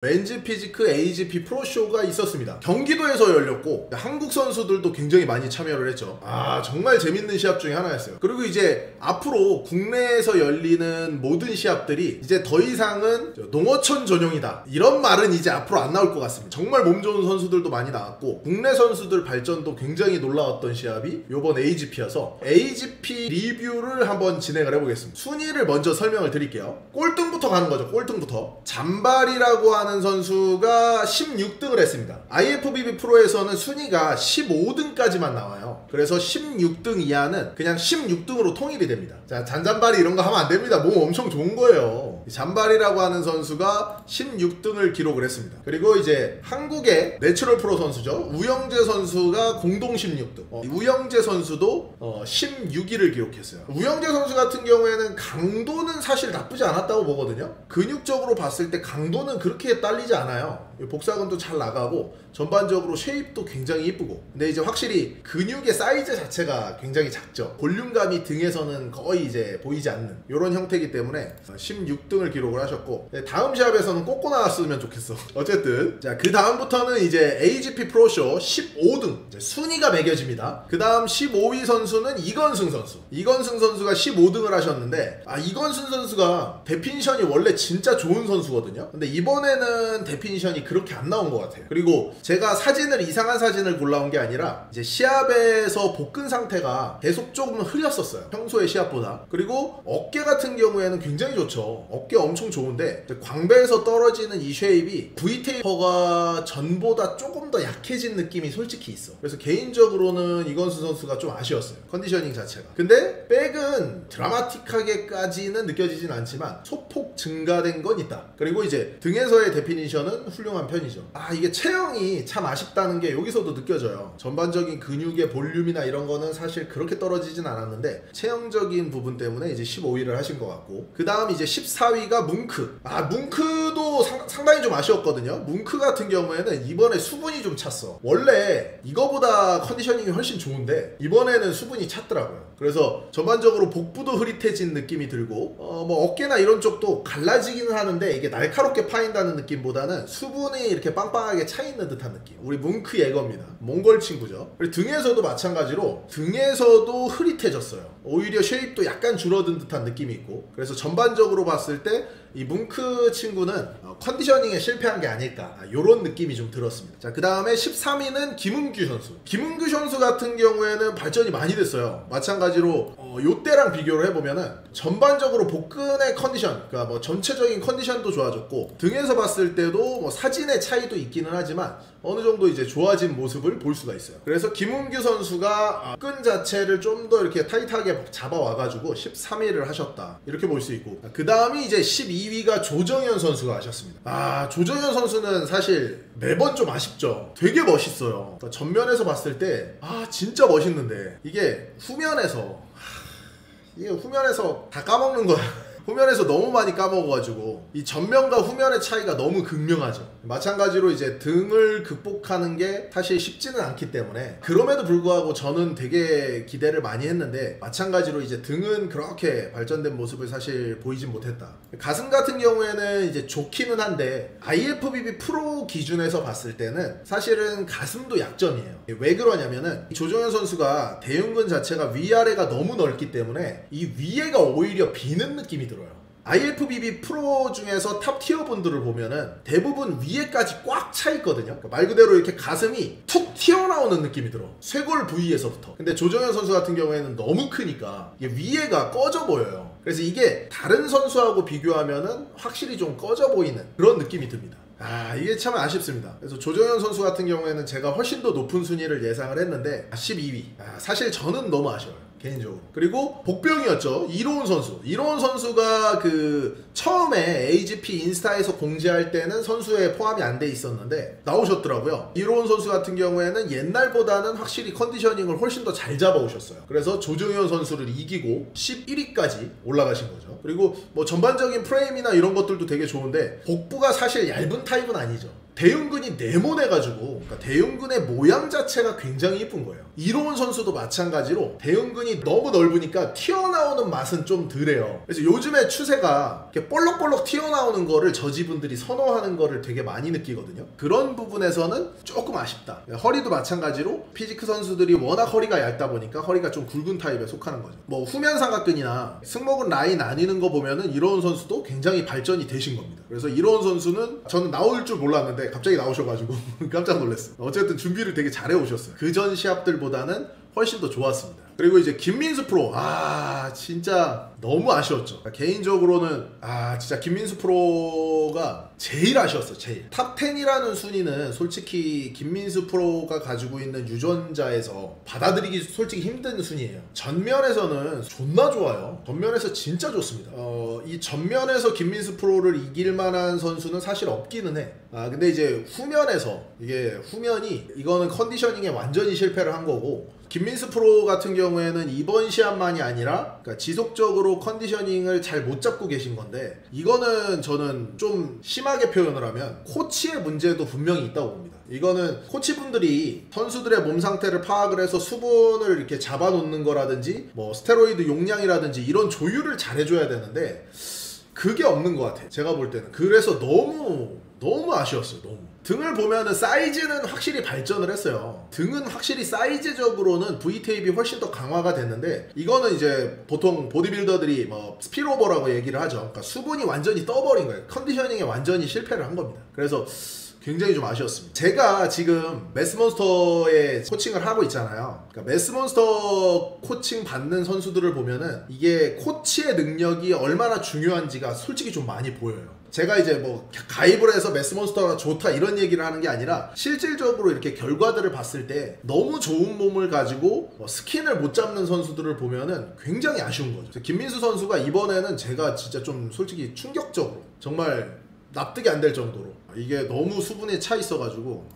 렌즈 피지크 AGP 프로쇼가 있었습니다. 경기도에서 열렸고 한국 선수들도 굉장히 많이 참여를 했죠. 정말 재밌는 시합 중에 하나였어요. 그리고 이제 앞으로 국내에서 열리는 모든 시합들이 이제 더 이상은 농어촌 전용이다 이런 말은 이제 앞으로 안 나올 것 같습니다. 정말 몸 좋은 선수들도 많이 나왔고 국내 선수들 발전도 굉장히 놀라웠던 시합이 요번 AGP여서 AGP 리뷰를 한번 진행을 해보겠습니다. 순위를 먼저 설명을 드릴게요. 꼴등부터 가는 거죠. 꼴등부터. 잔발이라고 하는 선수가 16등을 했습니다. IFBB 프로에서는 순위가 15등까지만 나와요. 그래서 16등 이하는 그냥 16등으로 통일이 됩니다. 자, 잔잔발이 이런 거 하면 안 됩니다. 몸 엄청 좋은 거예요. 잔발이라고 하는 선수가 16등을 기록을 했습니다. 그리고 이제 한국의 내추럴 프로 선수죠. 우영재 선수가 공동 16등. 우영재 선수도 16위를 기록했어요. 우영재 선수 같은 경우에는 강도는 사실 나쁘지 않았다고 보거든요. 근육적으로 봤을 때 강도는 그렇게 딸리지 않아요. 복사근도 잘 나가고 전반적으로 쉐입도 굉장히 이쁘고, 근데 이제 확실히 근육의 사이즈 자체가 굉장히 작죠. 볼륨감이 등에서는 거의 이제 보이지 않는 이런 형태이기 때문에 16등을 기록을 하셨고, 다음 시합에서는 꽂고 나왔으면 좋겠어. 어쨌든 자, 그 다음부터는 이제 AGP 프로쇼 15등 순위가 매겨집니다. 그 다음 15위 선수는 이건승 선수. 이건승 선수가 15등을 하셨는데, 이건승 선수가 데피니션이 원래 진짜 좋은 선수거든요. 근데 이번에는 데피니션이 그렇게 안 나온 것 같아요. 그리고 제가 이상한 사진을 골라온 게 아니라 이제 시합에서 복근 상태가 계속 조금 흐렸었어요. 평소의 시합보다. 그리고 어깨 같은 경우에는 굉장히 좋죠. 어깨 엄청 좋은데 광배에서 떨어지는 이 쉐입이 V테이퍼가 전보다 조금 더 약해진 느낌이 솔직히 있어. 그래서 개인적으로는 이건수 선수가 좀 아쉬웠어요. 컨디셔닝 자체가. 근데 백은 드라마틱하게까지는 느껴지진 않지만 소폭 증가된 건 있다. 그리고 이제 등에서의 데피니션은 훌륭한 편이죠. 이게 체형이 참 아쉽다는 게 여기서도 느껴져요. 전반적인 근육의 볼륨이나 이런 거는 사실 그렇게 떨어지진 않았는데 체형적인 부분 때문에 이제 15위를 하신 것 같고, 그 다음 이제 14위가 뭉크. 뭉크도 상당히 좀 아쉬웠거든요. 뭉크 같은 경우에는 이번에 수분이 좀 찼어. 원래 이거보다 컨디셔닝이 훨씬 좋은데 이번에는 수분이 찼더라고요. 그래서 전반적으로 복부도 흐릿해진 느낌이 들고, 뭐 어깨나 이런 쪽도 갈라지기는 하는데 이게 날카롭게 파인다는 느낌보다는 수분이 이렇게 빵빵하게 차있는 듯한 느낌. 우리 뭉크 예거입니다. 몽골 친구죠. 그리고 등에서도 마찬가지로 등에서도 흐릿해졌어요. 오히려 쉐입도 약간 줄어든 듯한 느낌이 있고, 그래서 전반적으로 봤을 때 이 뭉크 친구는 컨디셔닝에 실패한 게 아닐까, 이런 느낌이 좀 들었습니다. 자, 그 다음에 13위는 김은규 선수. 김은규 선수 같은 경우에는 발전이 많이 됐어요. 마찬가지로 요때랑 비교를 해보면은 전반적으로 복근의 컨디션, 그러니까 뭐 전체적인 컨디션도 좋아졌고, 등에서 봤을 때도 뭐 사진의 차이도 있기는 하지만 어느 정도 이제 좋아진 모습을 볼 수가 있어요. 그래서 김은규 선수가 끈 자체를 좀 더 이렇게 타이트하게 잡아와가지고 13위를 하셨다, 이렇게 볼 수 있고, 그 다음이 이제 12위가 조정현 선수가 하셨습니다. 조정현 선수는 사실 매번 좀 아쉽죠. 되게 멋있어요. 그러니까 전면에서 봤을 때 진짜 멋있는데 이게 후면에서 다 까먹는 거야. 후면에서 너무 많이 까먹어가지고 이 전면과 후면의 차이가 너무 극명하죠. 마찬가지로 이제 등을 극복하는 게 사실 쉽지는 않기 때문에, 그럼에도 불구하고 저는 되게 기대를 많이 했는데 마찬가지로 이제 등은 그렇게 발전된 모습을 사실 보이진 못했다. 가슴 같은 경우에는 이제 좋기는 한데 IFBB 프로 기준에서 봤을 때는 사실은 가슴도 약점이에요. 왜 그러냐면은 조정현 선수가 대흉근 자체가 위아래가 너무 넓기 때문에 이 위에가 오히려 비는 느낌이 들어요. IFBB 프로 중에서 탑 티어 분들을 보면은 대부분 위에까지 꽉 차 있거든요. 그러니까 말 그대로 이렇게 가슴이 툭 튀어나오는 느낌이 들어. 쇄골 부위에서부터. 근데 조정현 선수 같은 경우에는 너무 크니까 이게 위에가 꺼져 보여요. 그래서 이게 다른 선수하고 비교하면은 확실히 좀 꺼져 보이는 그런 느낌이 듭니다. 이게 참 아쉽습니다. 그래서 조정현 선수 같은 경우에는 제가 훨씬 더 높은 순위를 예상을 했는데 12위. 사실 저는 너무 아쉬워요, 개인적으로. 그리고 복병이었죠. 이로운 선수. 이로운 선수가 그 처음에 AGP 인스타에서 공지할 때는 선수에 포함이 안 돼 있었는데 나오셨더라고요. 이로운 선수 같은 경우에는 옛날보다는 확실히 컨디셔닝을 훨씬 더 잘 잡아오셨어요. 그래서 조정현 선수를 이기고 11위까지 올라가신 거죠. 그리고 뭐 전반적인 프레임이나 이런 것들도 되게 좋은데 복부가 사실 얇은 타입은 아니죠. 대흉근이 네모내가지고 그러니까 대흉근의 모양 자체가 굉장히 이쁜 거예요. 이로운 선수도 마찬가지로 대흉근이 너무 넓으니까 튀어나오는 맛은 좀 덜해요. 그래서 요즘에 추세가 이렇게 볼록볼록 튀어나오는 거를 저지분들이 선호하는 거를 되게 많이 느끼거든요. 그런 부분에서는 조금 아쉽다. 허리도 마찬가지로 피지크 선수들이 워낙 허리가 얇다 보니까 허리가 좀 굵은 타입에 속하는 거죠. 뭐 후면 삼각근이나 승모근 라인 나뉘는 거 보면은 이로운 선수도 굉장히 발전이 되신 겁니다. 그래서 이로운 선수는 저는 나올 줄 몰랐는데 갑자기 나오셔가지고 깜짝 놀랐어요. 어쨌든 준비를 되게 잘해 오셨어요. 그전 시합들보다는 훨씬 더 좋았습니다. 그리고 이제 김민수 프로 진짜 너무 아쉬웠죠. 개인적으로는 진짜 김민수 프로가 제일 아쉬웠어요. 제일 탑 10이라는 순위는 솔직히 김민수 프로가 가지고 있는 유전자에서 받아들이기 솔직히 힘든 순위예요. 전면에서는 존나 좋아요. 전면에서 진짜 좋습니다. 이 전면에서 김민수 프로를 이길 만한 선수는 사실 없기는 해. 근데 이제 후면에서 이거는 컨디셔닝에 완전히 실패를 한 거고, 김민수 프로 같은 경우에는 이번 시합만이 아니라 그러니까 지속적으로 컨디셔닝을 잘 못 잡고 계신 건데, 이거는 저는 좀 심하게 표현을 하면 코치의 문제도 분명히 있다고 봅니다. 이거는 코치분들이 선수들의 몸 상태를 파악을 해서 수분을 이렇게 잡아놓는 거라든지 뭐 스테로이드 용량이라든지 이런 조율을 잘 해줘야 되는데 그게 없는 것 같아요. 제가 볼 때는. 그래서 너무 아쉬웠어요. 너무. 등을 보면은 사이즈는 확실히 발전을 했어요. 등은 확실히 사이즈적으로는 V테이프가 훨씬 더 강화가 됐는데, 이거는 이제 보통 보디빌더들이 뭐 스피로버라고 얘기를 하죠. 그러니까 수분이 완전히 떠버린 거예요. 컨디셔닝에 완전히 실패를 한 겁니다. 그래서 굉장히 좀 아쉬웠습니다. 제가 지금 매스몬스터에 코칭을 하고 있잖아요. 그러니까 매스몬스터 코칭 받는 선수들을 보면은 이게 코치의 능력이 얼마나 중요한지가 솔직히 좀 많이 보여요. 제가 이제 뭐 가입을 해서 매스몬스터가 좋다 이런 얘기를 하는 게 아니라 실질적으로 이렇게 결과들을 봤을 때 너무 좋은 몸을 가지고 스킨을 못 잡는 선수들을 보면은 굉장히 아쉬운 거죠. 김민수 선수가 이번에는 제가 진짜 좀 솔직히 충격적으로 정말 납득이 안 될 정도로 이게 너무 수분에 차 있어가지고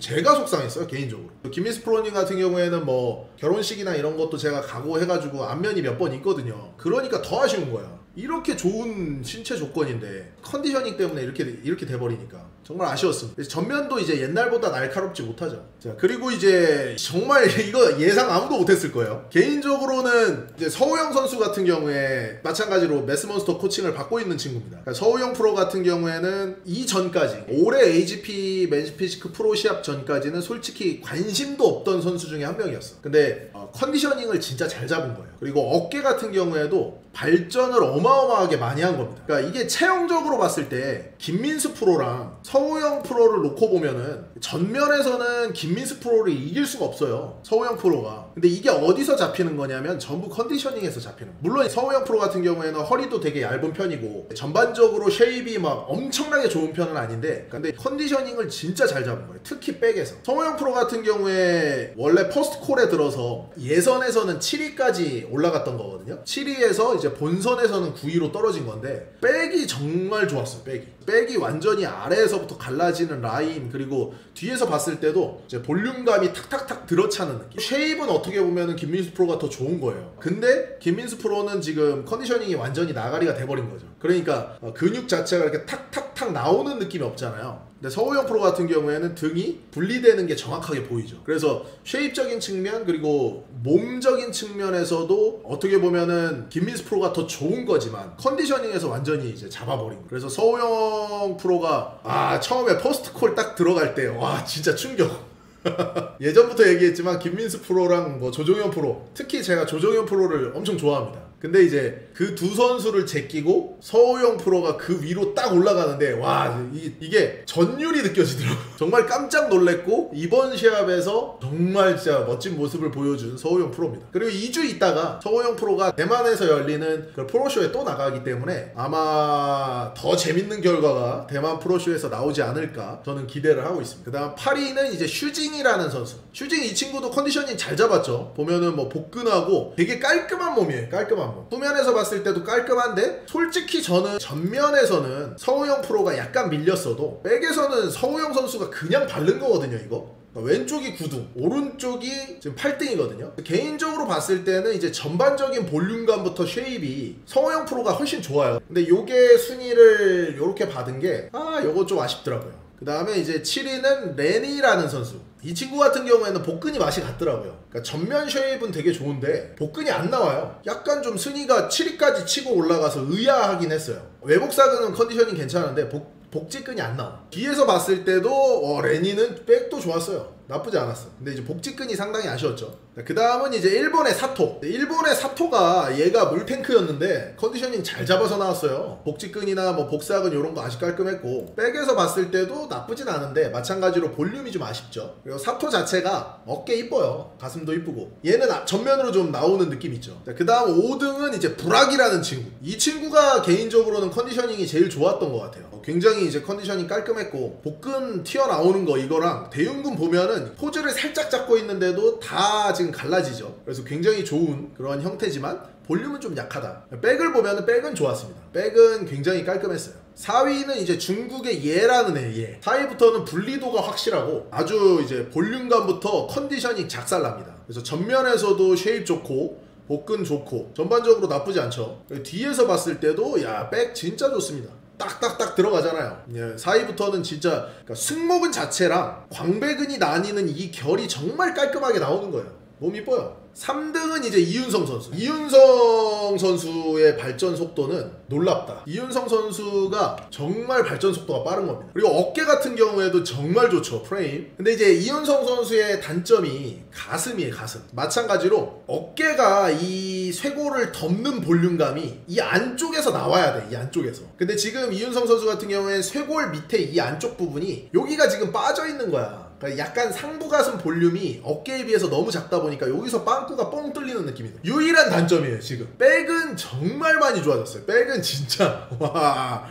제가 속상했어요. 개인적으로. 김민수 프로님 같은 경우에는 뭐 결혼식이나 이런 것도 제가 가고 해가지고 안면이 몇 번 있거든요. 그러니까 더 아쉬운 거야. 이렇게 좋은 신체 조건인데 컨디셔닝 때문에 이렇게 돼버리니까 정말 아쉬웠습니다. 전면도 이제 옛날보다 날카롭지 못하죠. 자, 그리고 이제 정말 이거 예상 아무도 못했을 거예요. 개인적으로는 이제 서우영 선수 같은 경우에 마찬가지로 매스몬스터 코칭을 받고 있는 친구입니다. 그러니까 서우영 프로 같은 경우에는 이전까지 올해 AGP 맨피지크 프로 시합 전까지는 솔직히 관심도 없던 선수 중에 한 명이었어. 근데 컨디셔닝을 진짜 잘 잡은 거예요. 그리고 어깨 같은 경우에도 발전을 어마어마하게 많이 한 겁니다. 그러니까 이게 체형적으로 봤을 때 김민수 프로랑 서우영 프로를 놓고 보면은 전면에서는 김민수 프로를 이길 수가 없어요. 서우영 프로가. 근데 이게 어디서 잡히는 거냐면 전부 컨디셔닝에서 잡히는 거예요. 물론 서우영 프로 같은 경우에는 허리도 되게 얇은 편이고 전반적으로 쉐입이 막 엄청나게 좋은 편은 아닌데, 근데 컨디셔닝을 진짜 잘 잡은 거예요. 특히 백에서. 서우영 프로 같은 경우에 원래 퍼스트 콜에 들어서 예선에서는 7위까지 올라갔던 거거든요. 7위에서 이제 본선에서는 9위로 떨어진 건데, 백이 정말 좋았어요. 백이 완전히 아래에서부터 갈라지는 라인, 그리고 뒤에서 봤을 때도 이제 볼륨감이 탁탁탁 들어차는 느낌. 쉐입은 어떻게 보면은 김민수 프로가 더 좋은 거예요. 근데 김민수 프로는 지금 컨디셔닝이 완전히 나가리가 돼버린 거죠. 그러니까 근육 자체가 이렇게 탁탁탁 나오는 느낌이 없잖아요. 근데 서우영 프로 같은 경우에는 등이 분리되는 게 정확하게 보이죠. 그래서 쉐입적인 측면 그리고 몸적인 측면에서도 어떻게 보면은 김민수 프로가 더 좋은 거지만 컨디셔닝에서 완전히 이제 잡아버린 거예요. 그래서 서우영 프로가 처음에 퍼스트 콜 딱 들어갈 때 와 진짜 충격. 예전부터 얘기했지만 김민수 프로랑 뭐 조종현 프로, 특히 제가 조종현 프로를 엄청 좋아합니다. 근데 이제 그 두 선수를 제끼고 서우영 프로가 그 위로 딱 올라가는데 와 이게 전율이 느껴지더라고요. 정말 깜짝 놀랬고 이번 시합에서 정말 진짜 멋진 모습을 보여준 서우영 프로입니다. 그리고 2주 있다가 서우영 프로가 대만에서 열리는 그 프로쇼에 또 나가기 때문에 아마 더 재밌는 결과가 대만 프로쇼에서 나오지 않을까 저는 기대를 하고 있습니다. 그 다음 8위는 이제 슈징이라는 선수. 슈징 이 친구도 컨디셔닝 잘 잡았죠. 보면은 뭐 복근하고 되게 깔끔한 몸이에요. 깔끔한 몸. 후면에서 봤을 때도 깔끔한데 솔직히 저는 전면에서는 서우영 프로가 약간 밀렸어도 백에서는 서우영 선수가 그냥 바른 거거든요. 이거 왼쪽이 9등, 오른쪽이 지금 8등이거든요. 개인적으로 봤을 때는 이제 전반적인 볼륨감부터 쉐입이 서우영 프로가 훨씬 좋아요. 근데 요게 순위를 요렇게 받은 게 요거 좀 아쉽더라고요. 그 다음에 이제 7위는 레니라는 선수. 이 친구 같은 경우에는 복근이 맛이 같더라고요. 그러니까 전면 쉐입은 되게 좋은데 복근이 안 나와요. 약간 좀 순위가 7위까지 치고 올라가서 의아하긴 했어요. 외복사근은 컨디셔닝 괜찮은데 복직근이 안 나와. 뒤에서 봤을 때도 레니는 백도 좋았어요. 나쁘지 않았어. 근데 이제 복직근이 상당히 아쉬웠죠. 그 다음은 이제 일본의 사토. 일본의 사토가 얘가 물탱크였는데 컨디셔닝 잘 잡아서 나왔어요. 복직근이나 뭐 복사근 이런 거 아주 깔끔했고, 백에서 봤을 때도 나쁘진 않은데 마찬가지로 볼륨이 좀 아쉽죠. 그리고 사토 자체가 어깨 이뻐요. 가슴도 이쁘고. 얘는 전면으로 좀 나오는 느낌 있죠. 그 다음 5등은 이제 부락이라는 친구. 이 친구가 개인적으로는 컨디셔닝이 제일 좋았던 것 같아요. 굉장히 이제 컨디셔닝 깔끔했고, 복근 튀어나오는 거 이거랑 대흉근 보면은 포즈를 살짝 잡고 있는데도 다 지금 갈라지죠. 그래서 굉장히 좋은 그런 형태지만 볼륨은 좀 약하다. 백을 보면은 백은 좋았습니다. 백은 굉장히 깔끔했어요. 4위는 이제 중국의 예라는 애. 4위부터는 분리도가 확실하고 아주 이제 볼륨감부터 컨디셔닝 작살납니다. 그래서 전면에서도 쉐입 좋고 복근 좋고 전반적으로 나쁘지 않죠. 뒤에서 봤을 때도 야, 백 진짜 좋습니다. 딱딱딱 들어가잖아요. 4위부터는 진짜 그러니까 승모근 자체랑 광배근이 나뉘는 이 결이 정말 깔끔하게 나오는 거예요. 너무 이뻐요. 3등은 이제 이윤성 선수. 이윤성 선수의 발전 속도는 놀랍다. 이윤성 선수가 정말 발전 속도가 빠른 겁니다. 그리고 어깨 같은 경우에도 정말 좋죠. 프레임. 근데 이제 이윤성 선수의 단점이 가슴이에요. 가슴. 마찬가지로 어깨가 이 쇄골을 덮는 볼륨감이 이 안쪽에서 나와야 돼. 이 안쪽에서. 근데 지금 이윤성 선수 같은 경우에 쇄골 밑에 이 안쪽 부분이 여기가 지금 빠져 있는 거야. 그러니까 약간 상부 가슴 볼륨이 어깨에 비해서 너무 작다 보니까 여기서 빵꾸가 뻥 뚫리는 느낌이에요. 유일한 단점이에요. 지금 백은 정말 많이 좋아졌어요. 백은 진짜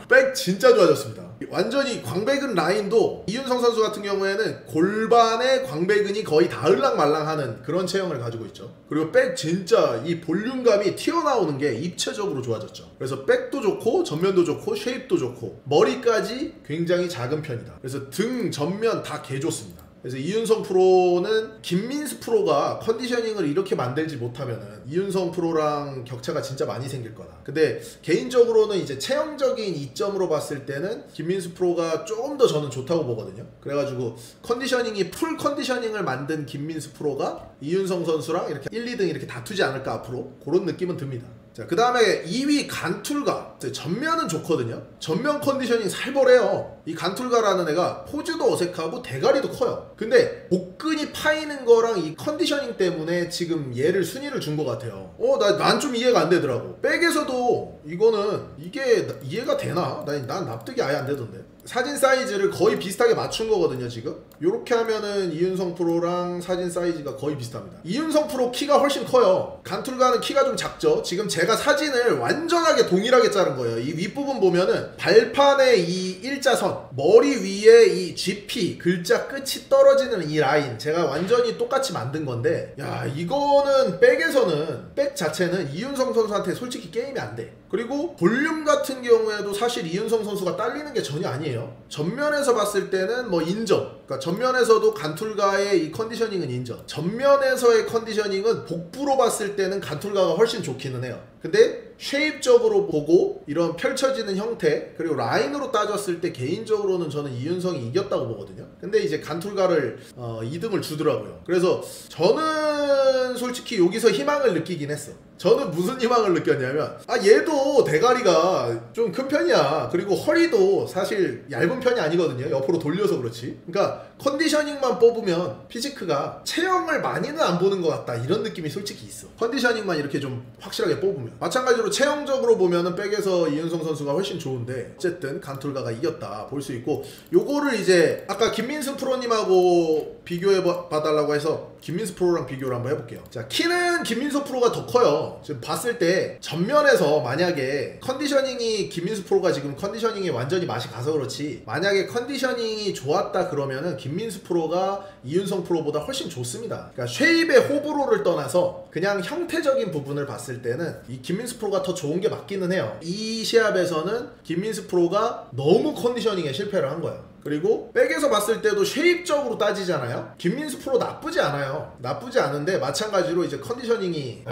백 진짜 좋아졌습니다. 완전히 광배근 라인도 이윤성 선수 같은 경우에는 골반에 광배근이 거의 닿을랑말랑하는 그런 체형을 가지고 있죠. 그리고 백 진짜 이 볼륨감이 튀어나오는 게 입체적으로 좋아졌죠. 그래서 백도 좋고 전면도 좋고 쉐입도 좋고 머리까지 굉장히 작은 편이다. 그래서 등 전면 다 개 좋습니다. 그래서 이윤성 프로는 김민수 프로가 컨디셔닝을 이렇게 만들지 못하면은 이윤성 프로랑 격차가 진짜 많이 생길 거다. 근데 개인적으로는 이제 체형적인 이점으로 봤을 때는 김민수 프로가 조금 더 저는 좋다고 보거든요. 그래가지고 컨디셔닝이 풀 컨디셔닝을 만든 김민수 프로가 이윤성 선수랑 이렇게 1, 2등 이렇게 다투지 않을까 앞으로 그런 느낌은 듭니다. 자, 그 다음에 2위 간툴가. 전면은 좋거든요. 전면 컨디셔닝 살벌해요. 이 간툴가라는 애가 포즈도 어색하고 대가리도 커요. 근데 복근이 파이는 거랑 이 컨디셔닝 때문에 지금 얘를 순위를 준 것 같아요. 난 좀 이해가 안 되더라고. 백에서도 이거는 이게 이해가 되나? 난 납득이 아예 안 되던데. 사진 사이즈를 거의 비슷하게 맞춘 거거든요. 지금 이렇게 하면은 이윤성 프로랑 사진 사이즈가 거의 비슷합니다. 이윤성 프로 키가 훨씬 커요. 간툴가는 키가 좀 작죠. 지금 제가 사진을 완전하게 동일하게 자른 거예요. 이 윗부분 보면은 발판의 이 일자선, 머리 위에 이 GP 글자 끝이 떨어지는 이 라인 제가 완전히 똑같이 만든 건데, 야, 이거는 백에서는 백 자체는 이윤성 선수한테 솔직히 게임이 안 돼. 그리고 볼륨 같은 경우에도 사실 이윤성 선수가 딸리는 게 전혀 아니에요. 전면에서 봤을 때는 뭐 인정. 그러니까 전면에서도 간툴가의 이 컨디셔닝은 인정. 전면에서의 컨디셔닝은 복부로 봤을 때는 간툴가가 훨씬 좋기는 해요. 근데 쉐입적으로 보고 이런 펼쳐지는 형태 그리고 라인으로 따졌을 때 개인적으로는 저는 이윤성이 이겼다고 보거든요. 근데 이제 간툴가를 2등을 주더라고요. 그래서 저는 솔직히 여기서 희망을 느끼긴 했어. 저는 무슨 희망을 느꼈냐면 얘도 대가리가 좀 큰 편이야. 그리고 허리도 사실 얇은 편이 아니거든요. 옆으로 돌려서 그렇지. 그러니까 컨디셔닝만 뽑으면 피지크가 체형을 많이는 안 보는 것 같다 이런 느낌이 솔직히 있어. 컨디셔닝만 이렇게 좀 확실하게 뽑으면. 마찬가지로 체형적으로 보면은 백에서 이윤성 선수가 훨씬 좋은데 어쨌든 간툴가가 이겼다 볼 수 있고, 요거를 이제 아까 김민수 프로님하고 비교해 봐달라고 해서 김민수 프로랑 비교를 한번 해볼게요. 자, 키는 김민수 프로가 더 커요. 지금 봤을 때 전면에서 만약에 컨디셔닝이 김민수 프로가 지금 컨디셔닝이 완전히 맛이 가서 그렇지, 만약에 컨디셔닝이 좋았다 그러면은 김민수 프로가 이윤성 프로보다 훨씬 좋습니다. 그러니까 쉐입의 호불호를 떠나서 그냥 형태적인 부분을 봤을 때는 이 김민수 프로가 더 좋은 게 맞기는 해요. 이 시합에서는 김민수 프로가 너무 컨디셔닝에 실패를 한 거예요. 그리고 백에서 봤을 때도 쉐입적으로 따지잖아요. 김민수 프로 나쁘지 않아요. 나쁘지 않은데 마찬가지로 이제 컨디션 컨디셔닝이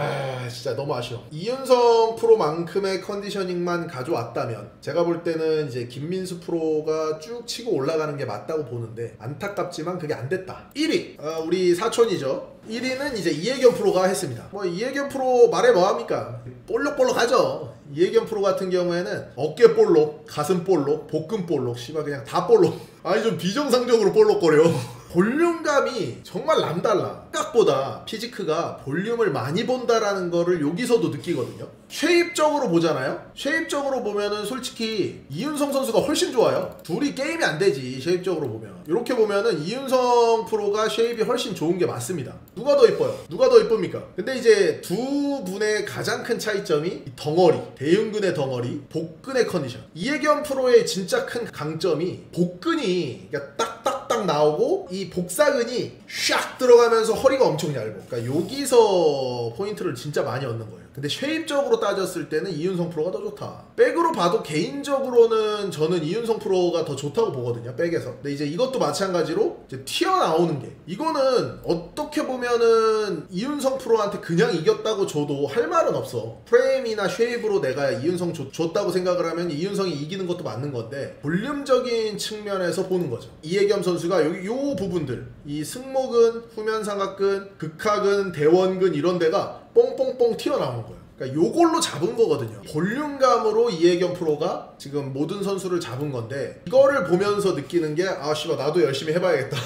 진짜 너무 아쉬워. 이윤성 프로만큼의 컨디셔닝만 가져왔다면 제가 볼 때는 이제 김민수 프로가 쭉 치고 올라가는 게 맞다고 보는데 안타깝지만 그게 안 됐다. 1위 우리 사촌이죠. 1위는 이제 이혜견 프로가 했습니다. 뭐 이혜견 프로 말해 뭐합니까? 볼록볼록 하죠. 이혜견 프로 같은 경우에는 어깨 볼록, 가슴 볼록, 복근 볼록, 씨발 그냥 다 볼록. 아니 좀 비정상적으로 볼록거려. 볼륨감이 정말 남달라. 생각보다 피지크가 볼륨을 많이 본다라는 거를 여기서도 느끼거든요. 쉐입적으로 보잖아요. 쉐입적으로 보면은 솔직히 이윤성 선수가 훨씬 좋아요. 둘이 게임이 안 되지 쉐입적으로 보면. 이렇게 보면은 이윤성 프로가 쉐입이 훨씬 좋은 게 맞습니다. 누가 더 이뻐요? 누가 더 이쁩니까? 근데 이제 두 분의 가장 큰 차이점이 이 덩어리, 대흉근의 덩어리, 복근의 컨디션. 이혜견 프로의 진짜 큰 강점이 복근이 그러니까 딱딱딱 나오고 이 복사근이 샥 들어가면서 허리가 엄청 얇아. 그러니까 여기서 포인트를 진짜 많이 얻는 거예요. 근데 쉐입적으로 따졌을 때는 이윤성 프로가 더 좋다. 백으로 봐도 개인적으로는 저는 이윤성 프로가 더 좋다고 보거든요. 백에서. 근데 이제 이것도 마찬가지로 이제 튀어나오는 게 이거는 어떻게 보면은 이윤성 프로한테 그냥 이겼다고 줘도 할 말은 없어. 프레임이나 쉐입으로 내가 이윤성 줬다고 생각을 하면 이윤성이 이기는 것도 맞는 건데 볼륨적인 측면에서 보는 거죠. 이혜겸 선수가 여기 요 부분들 이 승모근, 후면삼각근, 극하근, 대원근 이런 데가 뽕뽕뽕 튀어나오는 거예요. 그러니까 요걸로 잡은 거거든요. 볼륨감으로 이혜견 프로가 지금 모든 선수를 잡은 건데 이거를 보면서 느끼는 게 아 씨발 나도 열심히 해봐야겠다.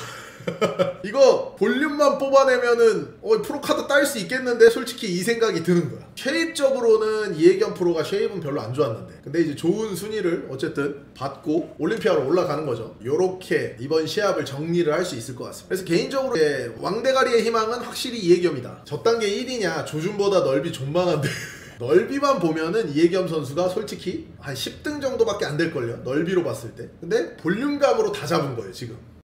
이거 볼륨만 뽑아내면은 프로카드 딸 수 있겠는데 솔직히 이 생각이 드는 거야. 쉐입적으로는 이혜견 프로가 쉐입은 별로 안 좋았는데 근데 이제 좋은 순위를 어쨌든 받고 올림피아로 올라가는 거죠. 요렇게 이번 시합을 정리를 할 수 있을 것 같습니다. 그래서 개인적으로 왕대가리의 희망은 확실히 이혜겸이다. 저 단계 1위냐 조준보다 넓이 존망한데 넓이만 보면은 이혜겸 선수가 솔직히 한 10등 정도밖에 안 될걸요. 넓이로 봤을 때. 근데 볼륨감으로 다 잡은 거예요 지금.